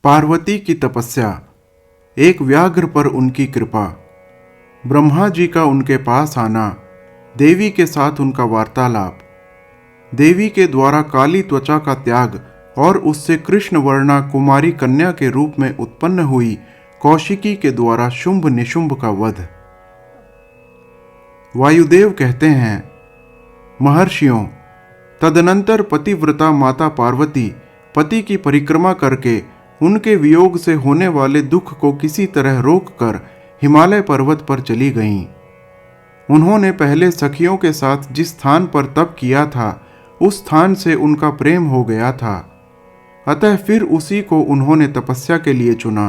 पार्वती की तपस्या। एक व्याघ्र पर उनकी कृपा। ब्रह्मा जी का उनके पास आना। देवी के साथ उनका वार्तालाप। देवी के द्वारा काली त्वचा का त्याग और उससे कृष्ण वर्णा कुमारी कन्या के रूप में उत्पन्न हुई कौशिकी के द्वारा शुंभ निशुंभ का वध। वायुदेव कहते हैं, महर्षियों, तदनंतर पतिव्रता माता पार्वती पति की परिक्रमा करके उनके वियोग से होने वाले दुख को किसी तरह रोककर हिमालय पर्वत पर चली गईं। उन्होंने पहले सखियों के साथ जिस स्थान पर तप किया था उस स्थान से उनका प्रेम हो गया था, अतः फिर उसी को उन्होंने तपस्या के लिए चुना।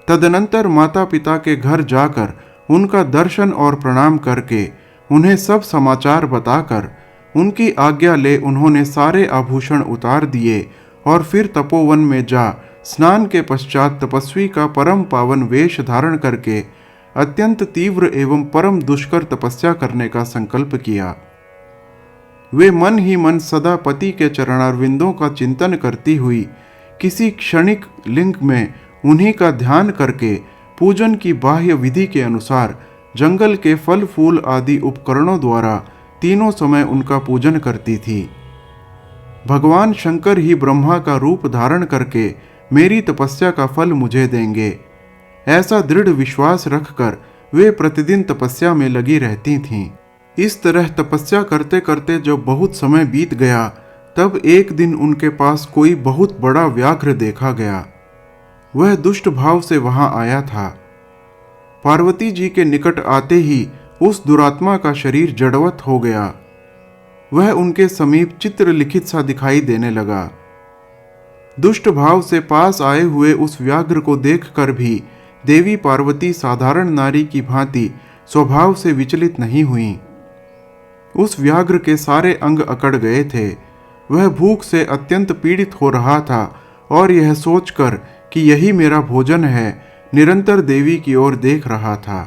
तदनंतर माता पिता के घर जाकर उनका दर्शन और प्रणाम करके उन्हें सब समाचार बताकर उनकी आज्ञा ले उन्होंने सारे आभूषण उतार दिए और फिर तपोवन में जा स्नान के पश्चात तपस्वी का परम पावन वेश धारण करके अत्यंत तीव्र एवं परम दुष्कर तपस्या करने का संकल्प किया। वे मन ही मन सदा पति के चरणारविंदों का चिंतन करती हुई किसी क्षणिक लिंग में उन्हीं का ध्यान करके पूजन की बाह्य विधि के अनुसार जंगल के फल फूल आदि उपकरणों द्वारा तीनों समय उनका पूजन करती थी। भगवान शंकर ही ब्रह्मा का रूप धारण करके मेरी तपस्या का फल मुझे देंगे, ऐसा दृढ़ विश्वास रखकर वे प्रतिदिन तपस्या में लगी रहती थीं। इस तरह तपस्या करते करते जब बहुत समय बीत गया, तब एक दिन उनके पास कोई बहुत बड़ा व्याघ्र देखा गया। वह दुष्ट भाव से वहां आया था। पार्वती जी के निकट आते ही उस दुरात्मा का शरीर जड़वत हो गया। वह उनके समीप चित्र लिखित सा दिखाई देने लगा। दुष्ट भाव से पास आए हुए उस व्याघ्र को देखकर भी देवी पार्वती साधारण नारी की भांति स्वभाव से विचलित नहीं हुई। उस व्याघ्र के सारे अंग अकड़ गए थे। वह भूख से अत्यंत पीड़ित हो रहा था और यह सोचकर कि यही मेरा भोजन है, निरंतर देवी की ओर देख रहा था।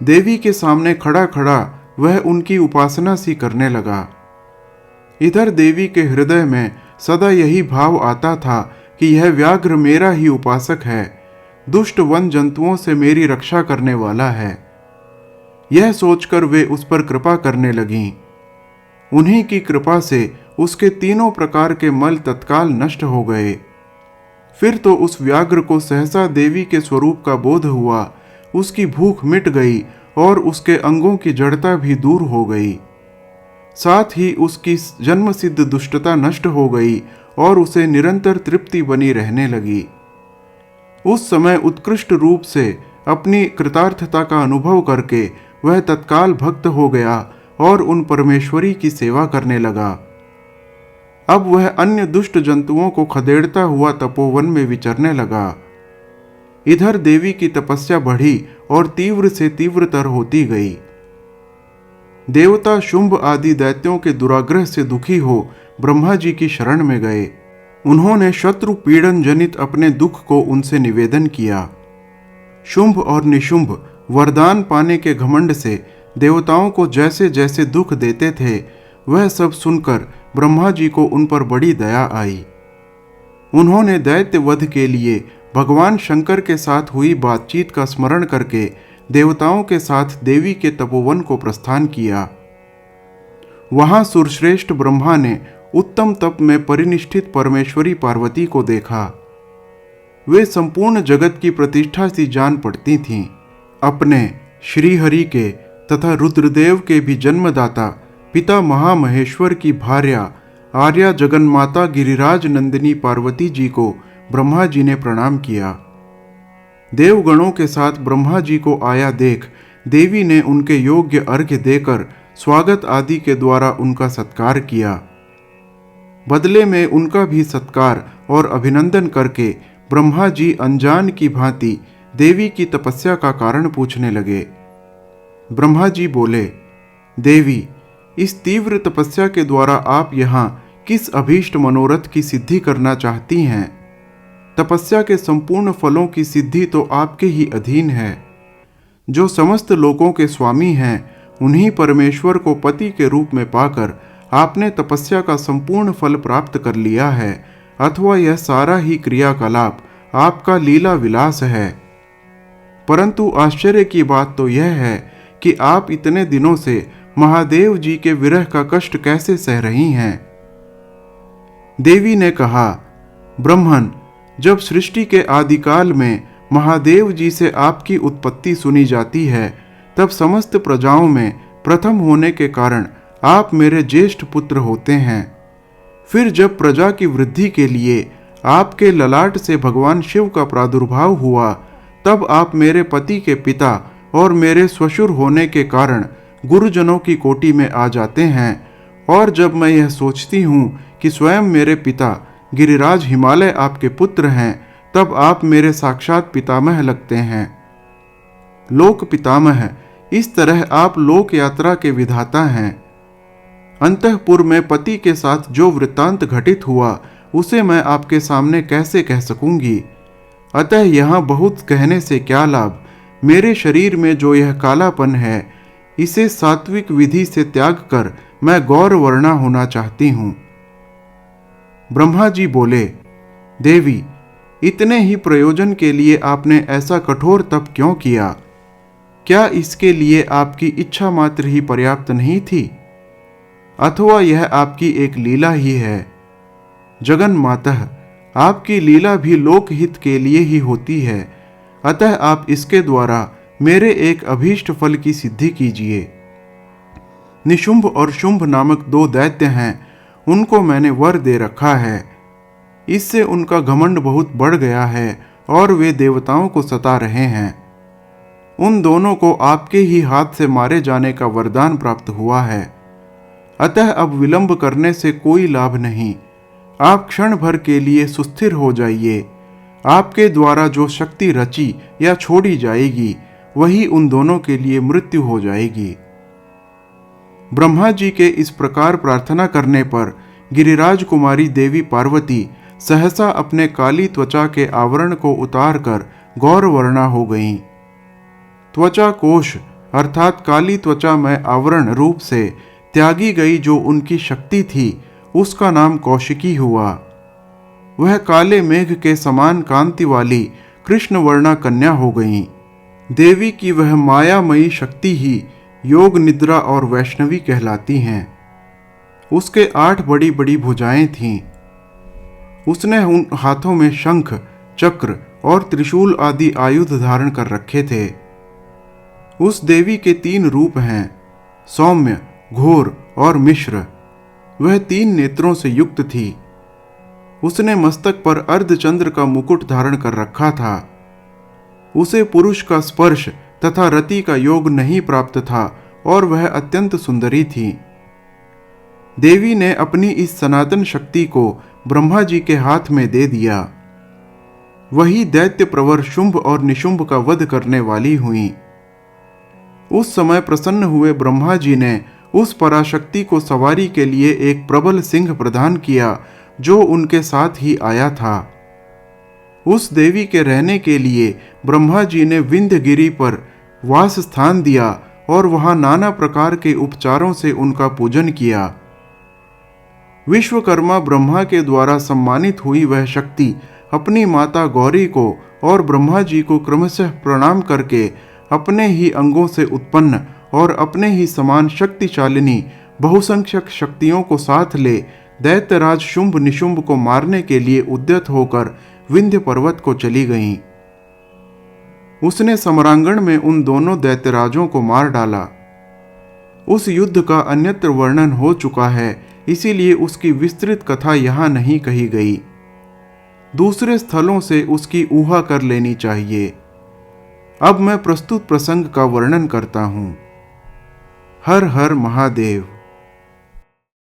देवी के सामने खड़ा खड़ा वह उनकी उपासना सी करने लगा। इधर देवी के हृदय में सदा यही भाव आता था कि यह व्याघ्र मेरा ही उपासक है, दुष्ट वन जंतुओं से मेरी रक्षा करने वाला है। यह सोचकर वे उस पर कृपा करने लगीं। उन्हीं की कृपा से उसके तीनों प्रकार के मल तत्काल नष्ट हो गए। फिर तो उस व्याघ्र को सहसा देवी के स्वरूप का बोध हुआ। उसकी भूख मिट गई और उसके अंगों की जड़ता भी दूर हो गई। साथ ही उसकी जन्मसिद्ध दुष्टता नष्ट हो गई और उसे निरंतर तृप्ति बनी रहने लगी। उस समय उत्कृष्ट रूप से अपनी कृतार्थता का अनुभव करके वह तत्काल भक्त हो गया और उन परमेश्वरी की सेवा करने लगा। अब वह अन्य दुष्ट जंतुओं को खदेड़ता हुआ तपोवन में विचरने लगा। इधर देवी की तपस्या बढ़ी और तीव्र से तीव्रतर होती गई। देवता शुंभ आदि दैत्यों के दुराग्रह से दुखी हो ब्रह्मा जी की शरण में गए। उन्होंने शत्रु पीड़न जनित अपने दुख को उनसे निवेदन किया। शुंभ और निशुंभ वरदान पाने के घमंड से देवताओं को जैसे जैसे दुख देते थे, वह सब सुनकर ब्रह्मा जी को उन पर बड़ी दया आई। उन्होंने दैत्य वध के लिए भगवान शंकर के साथ हुई बातचीत का स्मरण करके देवताओं के साथ देवी के तपोवन को प्रस्थान किया। वहां सुरश्रेष्ठ ब्रह्मा ने उत्तम तप में परिनिष्ठित परमेश्वरी पार्वती को देखा। वे संपूर्ण जगत की प्रतिष्ठा सी जान पड़ती थीं। अपने श्रीहरि के तथा रुद्रदेव के भी जन्मदाता पिता महामहेश्वर की भार्या आर्या जगन्माता गिरिराज नंदिनी पार्वती जी को ब्रह्मा जी ने प्रणाम किया। देवगणों के साथ ब्रह्मा जी को आया देख देवी ने उनके योग्य अर्घ्य देकर स्वागत आदि के द्वारा उनका सत्कार किया। बदले में उनका भी सत्कार और अभिनंदन करके ब्रह्मा जी अनजान की भांति देवी की तपस्या का कारण पूछने लगे। ब्रह्मा जी बोले, देवी, इस तीव्र तपस्या के द्वारा आप यहाँ किस अभीष्ट मनोरथ की सिद्धि करना चाहती हैं? तपस्या के संपूर्ण फलों की सिद्धि तो आपके ही अधीन है। जो समस्त लोकों के स्वामी हैं, उन्हीं परमेश्वर को पति के रूप में पाकर आपने तपस्या का संपूर्ण फल प्राप्त कर लिया है। अथवा यह सारा ही क्रियाकलाप आपका लीला विलास है। परंतु आश्चर्य की बात तो यह है कि आप इतने दिनों से महादेव जी के विरह का कष्ट कैसे सह रही हैं। देवी ने कहा, ब्रह्मन, जब सृष्टि के आदिकाल में महादेव जी से आपकी उत्पत्ति सुनी जाती है, तब समस्त प्रजाओं में प्रथम होने के कारण आप मेरे ज्येष्ठ पुत्र होते हैं। फिर जब प्रजा की वृद्धि के लिए आपके ललाट से भगवान शिव का प्रादुर्भाव हुआ, तब आप मेरे पति के पिता और मेरे ससुर होने के कारण गुरुजनों की कोटि में आ जाते हैं। और जब मैं यह सोचती हूँ कि स्वयं मेरे पिता गिरिराज हिमालय आपके पुत्र हैं, तब आप मेरे साक्षात पितामह लगते हैं। लोक पितामह, इस तरह आप लोक यात्रा के विधाता हैं। अंतःपुर में पति के साथ जो वृत्तांत घटित हुआ, उसे मैं आपके सामने कैसे कह सकूंगी। अतः यहाँ बहुत कहने से क्या लाभ। मेरे शरीर में जो यह कालापन है, इसे सात्विक विधि से त्याग कर मैं गौर वर्णा होना चाहती हूँ। ब्रह्मा जी बोले, देवी, इतने ही प्रयोजन के लिए आपने ऐसा कठोर तप क्यों किया? क्या इसके लिए आपकी इच्छा मात्र ही पर्याप्त नहीं थी? अथवा यह आपकी एक लीला ही है? जगन मातः, आपकी लीला भी लोकहित के लिए ही होती है। अतः आप इसके द्वारा मेरे एक अभीष्ट फल की सिद्धि कीजिए। निशुंभ और शुंभ नामक दो दैत्य हैं, उनको मैंने वर दे रखा है। इससे उनका घमंड बहुत बढ़ गया है और वे देवताओं को सता रहे हैं। उन दोनों को आपके ही हाथ से मारे जाने का वरदान प्राप्त हुआ है। अतः अब विलंब करने से कोई लाभ नहीं। आप क्षण भर के लिए सुस्थिर हो जाइए। आपके द्वारा जो शक्ति रची या छोड़ी जाएगी, वही उन दोनों के लिए मृत्यु हो जाएगी। ब्रह्मा जी के इस प्रकार प्रार्थना करने पर गिरिराज कुमारी देवी पार्वती सहसा अपने काली त्वचा के आवरण को उतार कर गौरवर्णा हो गईं। त्वचा कोश अर्थात काली त्वचा में आवरण रूप से त्यागी गई जो उनकी शक्ति थी, उसका नाम कौशिकी हुआ। वह काले मेघ के समान कांति वाली कृष्ण वर्णा कन्या हो गईं। देवी की वह मायामयी शक्ति ही योग निद्रा और वैष्णवी कहलाती हैं। उसके 8 बड़ी बड़ी भुजाएं थीं। उसने उन हाथों में शंख, चक्र और त्रिशूल आदि आयुध धारण कर रखे थे। उस देवी के 3 रूप हैं, सौम्य, घोर और मिश्र। वह 3 नेत्रों से युक्त थी। उसने मस्तक पर अर्धचंद्र का मुकुट धारण कर रखा था। उसे पुरुष का स्पर्श तथा रति का योग नहीं प्राप्त था और वह अत्यंत सुंदरी थी। देवी ने अपनी इस सनातन शक्ति को ब्रह्मा जी के हाथ में दे दिया। वही दैत्य प्रवर शुंभ और निशुंभ का वध करने वाली हुई। उस समय प्रसन्न हुए ब्रह्मा जी ने उस पराशक्ति को सवारी के लिए एक प्रबल सिंह प्रदान किया, जो उनके साथ ही आया था। उस देवी के रहने के लिए ब्रह्मा जी ने विंध्य गिरी पर वास स्थान दिया और वहां नाना प्रकार के उपचारों से उनका पूजन किया। विश्वकर्मा ब्रह्मा के द्वारा सम्मानित हुई वह शक्ति अपनी माता गौरी को और ब्रह्मा जी को क्रमशः प्रणाम करके अपने ही अंगों से उत्पन्न और अपने ही समान शक्तिशालिनी बहुसंख्यक शक्तियों को साथ ले दैत्यराज शुंभ निशुंभ को मारने के लिए उद्यत होकर विंध्य पर्वत को चली गईं। उसने समरांगण में उन दोनों दैत्यराजों को मार डाला। उस युद्ध का अन्यत्र वर्णन हो चुका है, इसीलिए उसकी विस्तृत कथा यहाँ नहीं कही गई। दूसरे स्थलों से उसकी ऊहा कर लेनी चाहिए। अब मैं प्रस्तुत प्रसंग का वर्णन करता हूँ। हर हर महादेव।